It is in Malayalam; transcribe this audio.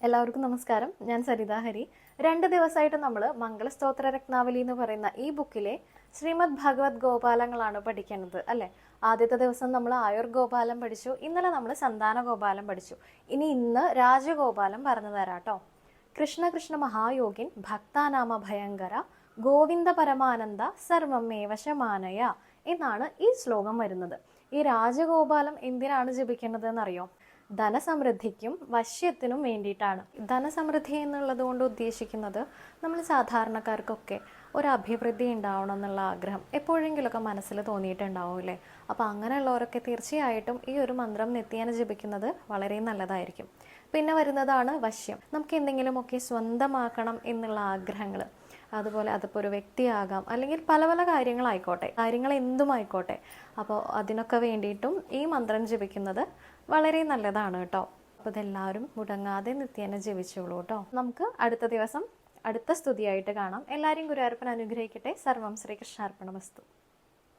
എല്ലാവർക്കും നമസ്കാരം. ഞാൻ സരിത ഹരി. 2 ദിവസമായിട്ട് നമ്മൾ മംഗളസ്തോത്ര രത്നാവലി എന്ന് പറയുന്ന ഈ ബുക്കിലെ ശ്രീമദ് ഭഗവത് ഗോപാലങ്ങളാണ് പഠിക്കുന്നത് അല്ലേ. ആദ്യത്തെ ദിവസം നമ്മൾ ആയുർ ഗോപാലം പഠിച്ചു, ഇന്നലെ നമ്മൾ സന്താന ഗോപാലം പഠിച്ചു. ഇന്ന് രാജഗോപാലം പറഞ്ഞു തരാട്ടോ. കൃഷ്ണ കൃഷ്ണ മഹായോഗിൻ ഭക്താനാമ ഭയങ്കര ഗോവിന്ദ പരമാനന്ദ സർവമേവ ശമാനയ എന്നാണ് ഈ ശ്ലോകം വരുന്നത്. ഈ രാജഗോപാലം എന്തിനാണ് ജപിക്കുന്നത് എന്നറിയോ? ധനസമൃദ്ധിക്കും വശ്യത്തിനും വേണ്ടിയിട്ടാണ്. ധനസമൃദ്ധി എന്നുള്ളത് കൊണ്ട് ഉദ്ദേശിക്കുന്നത് നമ്മൾ സാധാരണക്കാർക്കൊക്കെ ഒരു അഭിവൃദ്ധി ഉണ്ടാവണം എന്നുള്ള ആഗ്രഹം എപ്പോഴെങ്കിലുമൊക്കെ മനസ്സിൽ തോന്നിയിട്ടുണ്ടാവും അല്ലേ. അപ്പോൾ അങ്ങനെയുള്ളവരൊക്കെ തീർച്ചയായിട്ടും ഈ ഒരു മന്ത്രം നിത്യേന ജപിക്കുന്നത് വളരെ നല്ലതായിരിക്കും. പിന്നെ വരുന്നതാണ് വശ്യം. നമുക്ക് എന്തെങ്കിലുമൊക്കെ സ്വന്തമാക്കണം എന്നുള്ള ആഗ്രഹങ്ങൾ, അതുപോലെ അതിപ്പോൾ ഒരു വ്യക്തിയാകാം, അല്ലെങ്കിൽ പല പല കാര്യങ്ങളായിക്കോട്ടെ, കാര്യങ്ങൾ എന്തുമായിക്കോട്ടെ. അപ്പോൾ അതിനൊക്കെ വേണ്ടിയിട്ടും ഈ മന്ത്രം ജപിക്കുന്നത് വളരെ നല്ലതാണ് കേട്ടോ. അപ്പോൾ ഇതെല്ലാവരും മുടങ്ങാതെ നിത്യേന ജപിച്ചോളൂ കേട്ടോ. നമുക്ക് അടുത്ത ദിവസം അടുത്ത സ്തുതിയായിട്ട് കാണാം. എല്ലാവരെയും ഗുരുവായൂരപ്പൻ അനുഗ്രഹിക്കട്ടെ. സർവം ശ്രീകൃഷ്ണാർപ്പണമസ്തു.